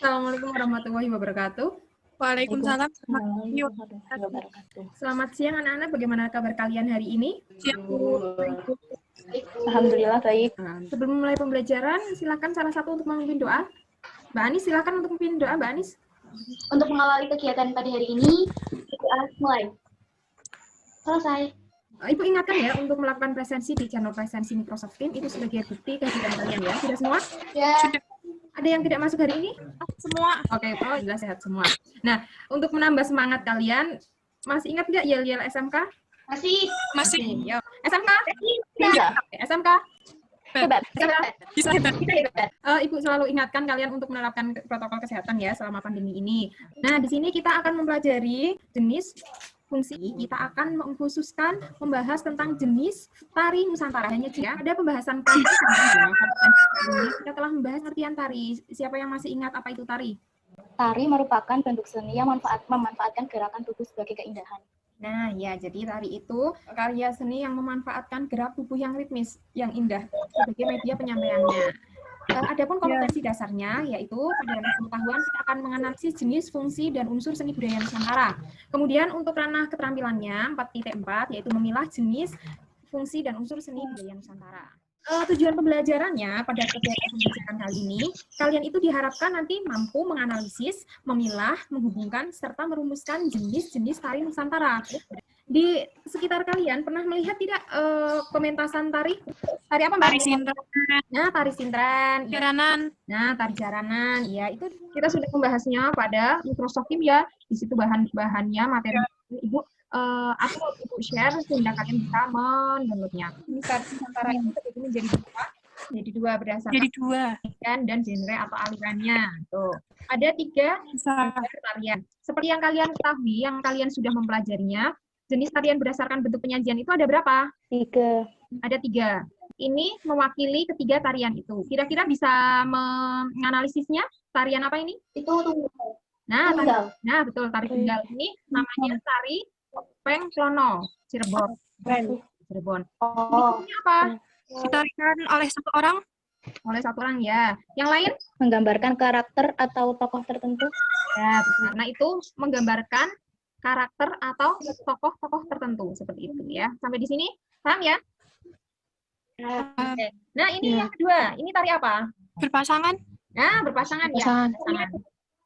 Assalamualaikum warahmatullahi wabarakatuh. Waalaikumsalam. Selamat siang anak-anak, bagaimana kabar kalian hari ini? Alhamdulillah baik. Sebelum mulai pembelajaran, silakan salah satu untuk memimpin doa. Mbak Anis, silakan untuk memimpin doa, Mbak Anis. Untuk mengawali kegiatan pada hari ini, kita mulai. Selesai. Ibu ingatkan ya, untuk melakukan presensi di channel presensi Microsoft Teams itu sebagai bukti kehadiran kalian ya. Sudah semua? Ya. Ada yang tidak masuk hari ini? Semua. Oke, jelas sehat semua. Nah, untuk menambah semangat kalian, masih ingat nggak yel-yel SMK? Masih. Yo. SMK? Bisa. SMK? Hebat. Bisa hebat. Ibu selalu ingatkan kalian untuk menerapkan protokol kesehatan ya selama pandemi ini. Nah, di sini kita akan mempelajari jenis fungsi. Kita akan mengkhususkan membahas tentang jenis tari Nusantara. Hanya ya, ada pembahasan tari. Kita telah membahas artian tari. Siapa yang masih ingat apa itu tari? Tari merupakan bentuk seni yang memanfaatkan gerakan tubuh sebagai keindahan. Nah, ya, jadi tari itu karya seni yang memanfaatkan gerak tubuh yang ritmis, yang indah sebagai media penyampaiannya. Adapun kompetensi dasarnya, yaitu pada ranah pengetahuan kita akan menganalisis jenis, fungsi, dan unsur seni budaya Nusantara. Kemudian untuk ranah keterampilannya 4.4, yaitu memilah jenis, fungsi, dan unsur seni budaya Nusantara. Tujuan pembelajarannya pada kegiatan pembelajaran kali ini, kalian itu diharapkan nanti mampu menganalisis, memilah, menghubungkan, serta merumuskan jenis-jenis tari Nusantara. Di sekitar kalian pernah melihat tidak pementasan tari? Tari apa, Mbak? Tari sintren. Nah, tari sintren. Jaranan. Nah, tari jaranan. Ya, itu kita sudah membahasnya pada Microsoft Teams ya. Di situ bahan-bahannya, materi Ibu aku Ibu share sehingga kalian bisa mendownloadnya. Ini tari Nusantara itu terbagi menjadi dua berdasarkan dan genre atau alirannya. Tuh. Ada 3 tarian. Seperti yang kalian ketahui, yang kalian sudah mempelajarinya, jenis tarian berdasarkan bentuk penyajian itu ada berapa? 3. Ada 3. Ini mewakili ketiga tarian itu. Kira-kira bisa menganalisisnya tarian apa ini? Itu tunggal. Nah, betul, tari tunggal ini namanya tari Topeng Klono, Cirebon. Oh. Ini apa? Ditarikan oleh satu orang. Oleh satu orang ya. Yang lain? Menggambarkan karakter atau tokoh tertentu. Ya, betul. Nah, itu menggambarkan karakter atau tokoh-tokoh tertentu seperti itu ya. Sampai di sini paham ya? Oke. Nah, ini yang kedua. Ini tari apa? Berpasangan. Nah, berpasangan ya.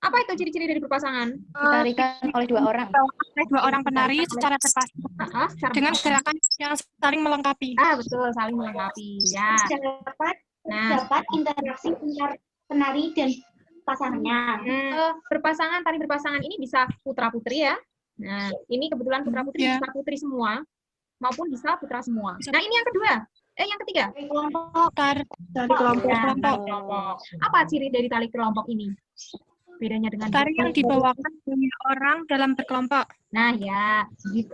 Apa itu ciri-ciri dari berpasangan? Ditarikan oleh 2 orang. Oleh 2 orang penari secara berpasangan dengan gerakan yang saling melengkapi. Betul, saling melengkapi. Ya. Dapat interaksi antar penari dan pasangannya. Berpasangan, tari berpasangan ini bisa putra-putri ya. Nah, ini kebetulan putra-putri bisa putri semua maupun bisa putra semua. Nah, ini yang kedua. Yang ketiga. Tari kelompok. Apa ciri dari tali kelompok ini? Bedanya dengan tari yang dibawakan banyak orang dalam berkelompok. Nah, ya,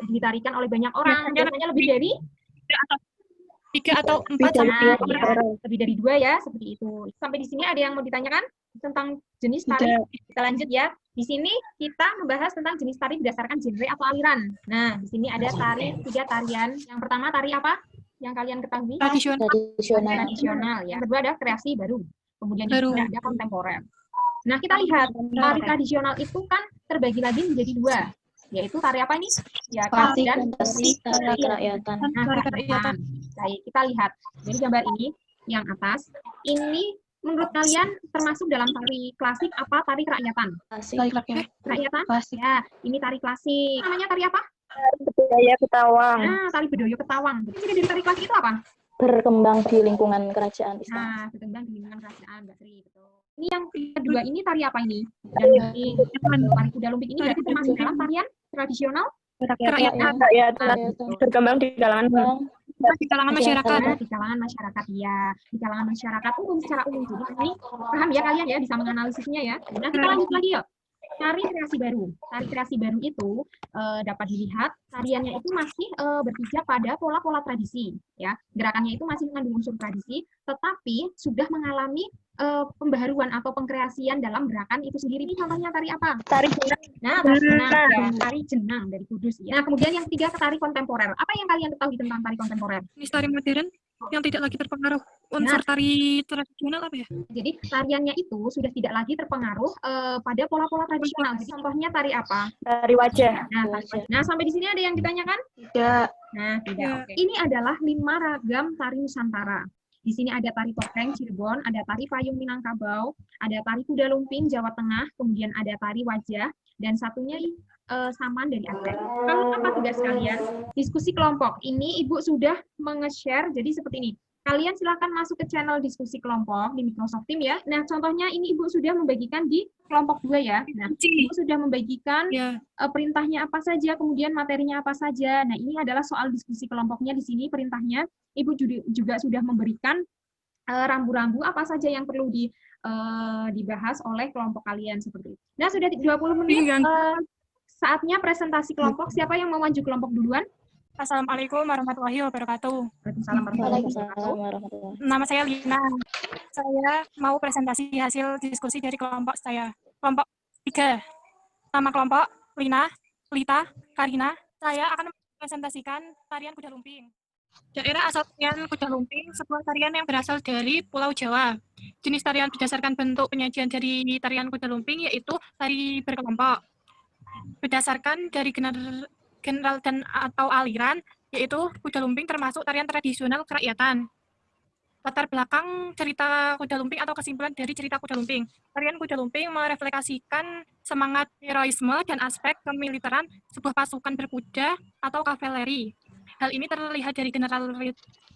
ditarikan oleh banyak orang. Biasanya lebih dari 3 atau 4 lebih dari 2 ya, seperti itu. Sampai di sini ada yang mau ditanyakan tentang jenis tari? Kita lanjut ya. Di sini kita membahas tentang jenis tari berdasarkan genre atau aliran. Nah, di sini ada 3 tarian. Yang pertama tari apa? Yang kalian ketahui? Tradisional ya. Yang kedua ada kreasi baru. Kemudian yang ada kontemporer. Nah, kita lihat tari tradisional itu kan terbagi lagi menjadi 2, yaitu tari apa ini? Ya, klasik dan kerakyatan. Baik, kita lihat. Jadi gambar ini yang atas, ini menurut kalian termasuk dalam tari klasik apa tari kerakyatan? Kerakyatan? Ya, ini tari klasik. Namanya tari apa? Bedaya Ketawang. Nah, tari Bedaya Ketawang. Jadi dari tari klasik itu apa? Berkembang di lingkungan kerajaan Islam. Nah, berkembang di lingkungan kerajaan, Mbak Sri, betul. Ini yang kedua, ini tari apa ini? Tari kuda lumping ini berarti termasuk dalam tarian tradisional Kerakyatan. Berkembang di kalangan masyarakat. Di kalangan masyarakat ya, di kalangan masyarakat umum secara umum. Jadi ini paham ya kalian ya, bisa menganalisisnya ya. Nah, kita lanjut lagi yuk. Tari kreasi baru. Tari kreasi baru itu dapat dilihat tariannya itu masih berpijak pada pola-pola tradisi, ya. Gerakannya itu masih mengandung unsur tradisi, tetapi sudah mengalami pembaharuan atau pengkreasian dalam gerakan itu sendiri. Ini contohnya tari apa? Tari jenang. Nah, tari jenang, ya. Tari jenang dari Kudus. Ya. Nah, kemudian yang ketiga tari kontemporer. Apa yang kalian ketahui tentang tari kontemporer? Ini tari modern. yang tidak lagi terpengaruh unsur tari tradisional apa ya? Jadi tariannya itu sudah tidak lagi terpengaruh pada pola-pola tradisional. Jadi contohnya tari apa? Dari wajah. Nah, sampai di sini ada yang ditanyakan? Tidak. Nah, tidak. Ya. Oke. Ini adalah 5 ragam tari Nusantara. Di sini ada tari topeng Cirebon, ada tari payung Minangkabau, ada tari kuda lumping Jawa Tengah, kemudian ada tari wajah, dan satunya Saman dari Aceh. Kalau apa tugas kalian? Diskusi kelompok. Ini Ibu sudah menge-share, jadi seperti ini. Kalian silakan masuk ke channel diskusi kelompok di Microsoft Teams ya. Nah, contohnya ini Ibu sudah membagikan di kelompok 2 ya. Nah, Ibu sudah membagikan perintahnya apa saja, kemudian materinya apa saja. Nah, ini adalah soal diskusi kelompoknya di sini perintahnya. Ibu juga sudah memberikan rambu-rambu apa saja yang perlu dibahas oleh kelompok kalian seperti itu. Nah, sudah 20 menit. Saatnya presentasi kelompok. Siapa yang mau maju kelompok duluan? Assalamualaikum warahmatullahi wabarakatuh. Waalaikumsalam warahmatullahi wabarakatuh. Nama saya Lina. Saya mau presentasi hasil diskusi dari kelompok saya. Kelompok 3. Nama kelompok Lina, Lita, Karina. Saya akan mempresentasikan tarian kuda lumping. Daerah asal tarian kuda lumping, sebuah tarian yang berasal dari Pulau Jawa. Jenis tarian berdasarkan bentuk penyajian dari tarian kuda lumping yaitu tari berkelompok. Berdasarkan dari general dan atau aliran, yaitu kuda lumping termasuk tarian tradisional kerakyatan. Latar belakang cerita kuda lumping atau kesimpulan dari cerita kuda lumping. Tarian kuda lumping merefleksikan semangat heroisme dan aspek kemiliteran sebuah pasukan berkuda atau kavaleri. Hal ini terlihat dari general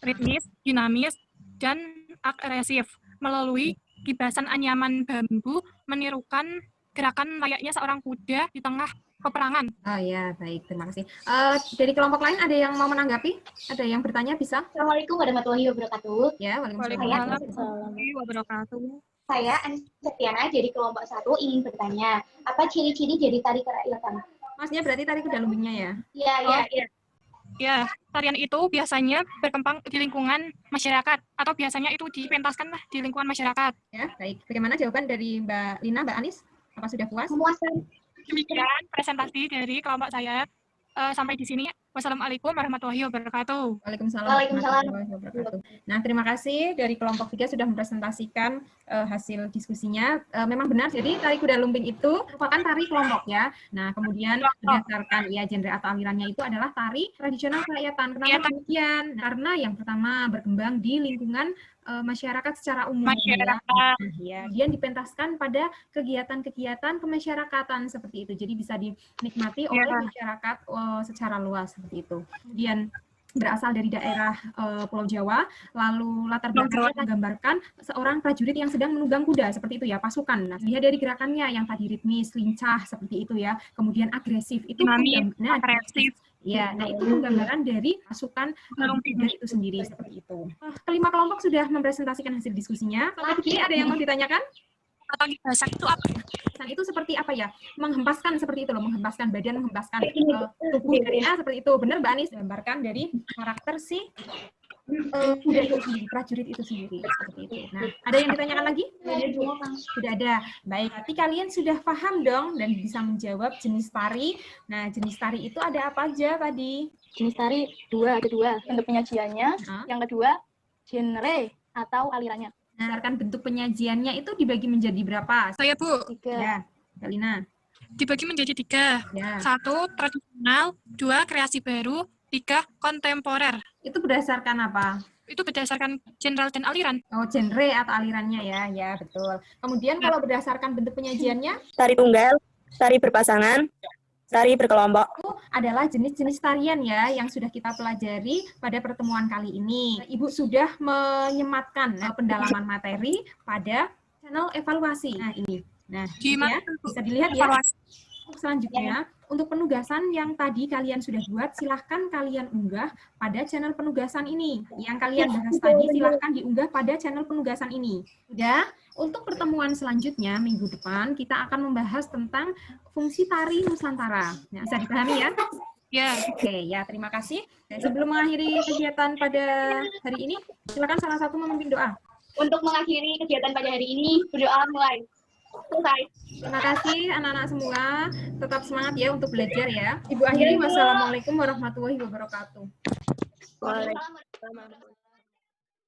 ritmis, dinamis, dan agresif. Melalui gibasan anyaman bambu menirukan gerakan layaknya seorang kuda di tengah peperangan. Oh ya, baik. Terima kasih. Dari kelompok lain ada yang mau menanggapi? Ada yang bertanya bisa? Assalamualaikum warahmatullahi wabarakatuh. Ya, Waalaikumsalam warahmatullahi wabarakatuh. Saya Septiana dari kelompok 1 ingin bertanya, apa ciri-ciri dari tari kerakyatan? Maksudnya berarti tari kuda lumpingnya ya? Iya. Ya, tarian itu biasanya berkembang di lingkungan masyarakat atau biasanya itu dipentaskan lah di lingkungan masyarakat. Ya, baik. Bagaimana jawaban dari Mbak Lina, Mbak Anis? Apa sudah puas? Memuaskan. Demikian presentasi dari kelompok saya. Sampai di sini. Wassalamualaikum warahmatullahi wabarakatuh. Waalaikumsalam Waalaikumsalam. warahmatullahi wabarakatuh. Nah, terima kasih dari kelompok 3 sudah mempresentasikan hasil diskusinya. Memang benar, jadi tari kuda lumping itu merupakan tari kelompok ya. Nah, kemudian berdasarkan genre atau alirannya itu adalah tari tradisional kerakyatan. Kenapa demikian? Karena yang pertama berkembang di lingkungan masyarakat secara umum. Ya, dia dipentaskan pada kegiatan-kegiatan kemasyarakatan seperti itu. Jadi bisa dinikmati oleh masyarakat secara luas seperti itu. Kemudian berasal dari daerah Pulau Jawa, lalu latar belakangnya menggambarkan seorang prajurit yang sedang menunggang kuda seperti itu ya, pasukan. Nah, lihat dari gerakannya yang tadi ritmis, lincah seperti itu ya, kemudian agresif itu agresif. Ya, nah itu gambaran dari pasukan kuda itu sendiri seperti itu. Kelima kelompok sudah mempresentasikan hasil diskusinya. Lagi ada yang mau ditanyakan? Atau gibasan itu apa? Gibasan itu seperti apa ya? Menghempaskan seperti itu loh, menghempaskan badan, menghempaskan tubuh dari seperti itu. Benar Mbak Anis, gambarkan dari karakter si kuda itu sendiri, prajurit itu sendiri seperti itu. Nah, ada yang ditanyakan lagi? Tidak ada. Baik, berarti kalian sudah paham dong dan bisa menjawab jenis tari. Nah, jenis tari itu ada apa aja tadi? Jenis tari ada dua. Bentuk penyajiannya, yang kedua genre atau alirannya. Berdasarkan bentuk penyajiannya itu dibagi menjadi berapa? Saya Bu. 3. Ya, Mbak Lina. Dibagi menjadi 3. Ya. 1 tradisional, 2 kreasi baru, 3 kontemporer. Itu berdasarkan apa? Itu berdasarkan genre dan aliran. Oh, genre atau alirannya ya, ya betul. Kemudian kalau berdasarkan bentuk penyajiannya? Tari tunggal, tari berpasangan, tari berkelompok. Itu adalah jenis-jenis tarian ya yang sudah kita pelajari pada pertemuan kali ini. Ibu sudah menyematkan pendalaman materi pada channel evaluasi. Nah, ini. Nah, ya, bisa dilihat ya. Selanjutnya, untuk penugasan yang tadi kalian sudah buat, silahkan kalian unggah pada channel penugasan ini. Yang kalian bahas tadi, silahkan diunggah pada channel penugasan ini. Sudah? Untuk pertemuan selanjutnya, minggu depan, kita akan membahas tentang fungsi tari Nusantara. Nah, bisa dipahami ya? Ya. Oke, ya terima kasih. Dan sebelum mengakhiri kegiatan pada hari ini, silakan salah satu memimpin doa. Untuk mengakhiri kegiatan pada hari ini, berdoa mulai. Selesai. Terima kasih anak-anak semua. Tetap semangat ya untuk belajar ya. Ibu akhiri, wassalamualaikum warahmatullahi wabarakatuh. Waalaikumsalam.